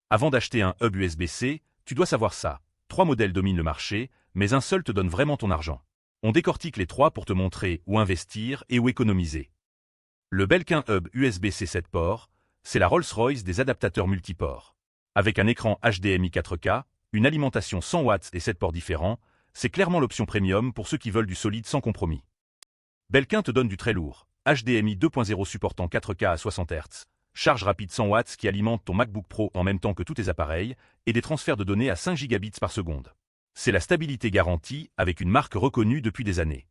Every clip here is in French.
Avant d'acheter un hub USB-C, tu dois savoir ça. 3 modèles dominent le marché, mais un seul te donne vraiment ton argent. On décortique les 3 pour te montrer où investir et où économiser. Le Belkin Hub USB-C 7 ports, c'est la Rolls-Royce des adaptateurs multiports. Avec un écran HDMI 4K, une alimentation 100 watts et 7 ports différents, c'est clairement l'option premium pour ceux qui veulent du solide sans compromis. Belkin te donne du très lourd. HDMI 2.0 supportant 4K à 60 Hz, charge rapide 100 watts qui alimente ton MacBook Pro en même temps que tous tes appareils, et des transferts de données à 5 gigabits par seconde. C'est la stabilité garantie avec une marque reconnue depuis des années.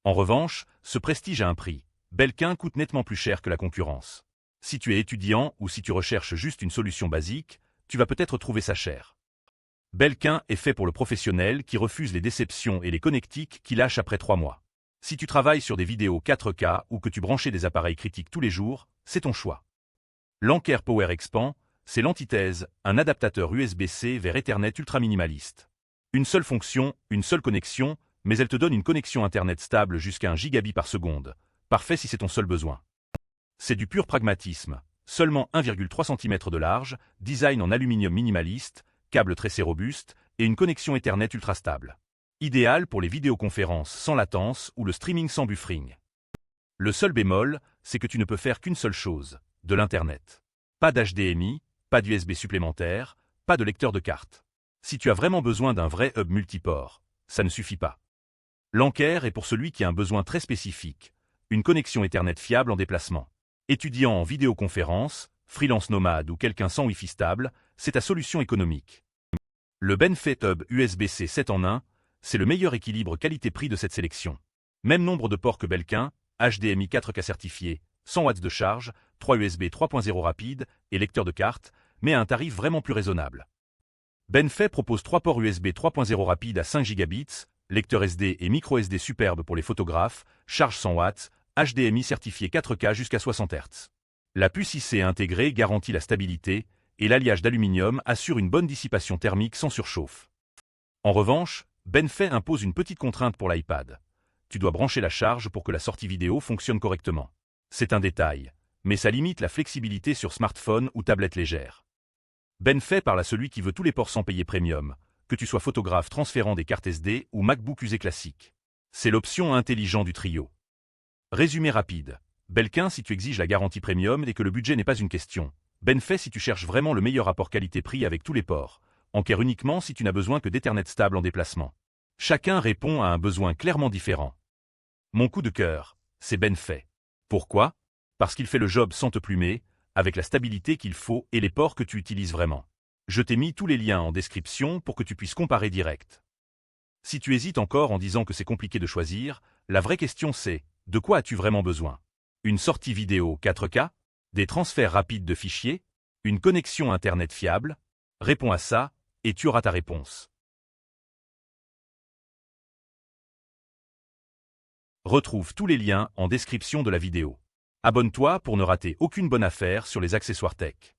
En revanche, ce prestige a un prix. Belkin coûte nettement plus cher que la concurrence. Si tu es étudiant ou si tu recherches juste une solution basique, tu vas peut-être trouver ça cher. Belkin est fait pour le professionnel qui refuse les déceptions et les connectiques qui lâchent après 3 mois. Si tu travailles sur des vidéos 4K ou que tu branches des appareils critiques tous les jours, c'est ton choix. L'Anker Power Expand, c'est l'antithèse, un adaptateur USB-C vers Ethernet ultra minimaliste. Une seule fonction, une seule connexion, mais elle te donne une connexion Internet stable jusqu'à 1 gigabit par seconde. Parfait si c'est ton seul besoin. C'est du pur pragmatisme. Seulement 1,3 cm de large, design en aluminium minimaliste, câble tressé robuste et une connexion Ethernet ultra stable. Idéal pour les vidéoconférences sans latence ou le streaming sans buffering. Le seul bémol, c'est que tu ne peux faire qu'une seule chose, de l'Internet. Pas d'HDMI, pas d'USB supplémentaire, pas de lecteur de carte. Si tu as vraiment besoin d'un vrai hub multiport, ça ne suffit pas. L'Anker est pour celui qui a un besoin très spécifique, une connexion Ethernet fiable en déplacement. Étudiant en vidéoconférence, freelance nomade ou quelqu'un sans Wi-Fi stable, c'est ta solution économique. Le Benfait Hub USB-C 7 en 1, c'est le meilleur équilibre qualité-prix de cette sélection. Même nombre de ports que Belkin, HDMI 4K certifié, 100 watts de charge, 3 USB 3.0 rapide et lecteur de carte, mais à un tarif vraiment plus raisonnable. Benfait propose 3 ports USB 3.0 rapide à 5 gigabits, lecteur SD et micro SD superbe pour les photographes, charge 100 watts, HDMI certifié 4K jusqu'à 60 Hz. La puce IC intégrée garantit la stabilité, et l'alliage d'aluminium assure une bonne dissipation thermique sans surchauffe. En revanche, Benfait impose une petite contrainte pour l'iPad. Tu dois brancher la charge pour que la sortie vidéo fonctionne correctement. C'est un détail, mais ça limite la flexibilité sur smartphone ou tablette légère. Benfait parle à celui qui veut tous les ports sans payer premium, que tu sois photographe transférant des cartes SD ou MacBook usé classique. C'est l'option intelligent du trio. Résumé rapide. Belkin si tu exiges la garantie premium et que le budget n'est pas une question. Benfait si tu cherches vraiment le meilleur rapport qualité-prix avec tous les ports. Anker uniquement si tu n'as besoin que d'Ethernet stable en déplacement. Chacun répond à un besoin clairement différent. Mon coup de cœur, c'est Benfait. Pourquoi? Parce qu'il fait le job sans te plumer, avec la stabilité qu'il faut et les ports que tu utilises vraiment. Je t'ai mis tous les liens en description pour que tu puisses comparer direct. Si tu hésites encore en disant que c'est compliqué de choisir, la vraie question c'est, de quoi as-tu vraiment besoin? Une sortie vidéo 4K? Des transferts rapides de fichiers? Une connexion Internet fiable? Réponds à ça, et tu auras ta réponse. Retrouve tous les liens en description de la vidéo. Abonne-toi pour ne rater aucune bonne affaire sur les accessoires tech.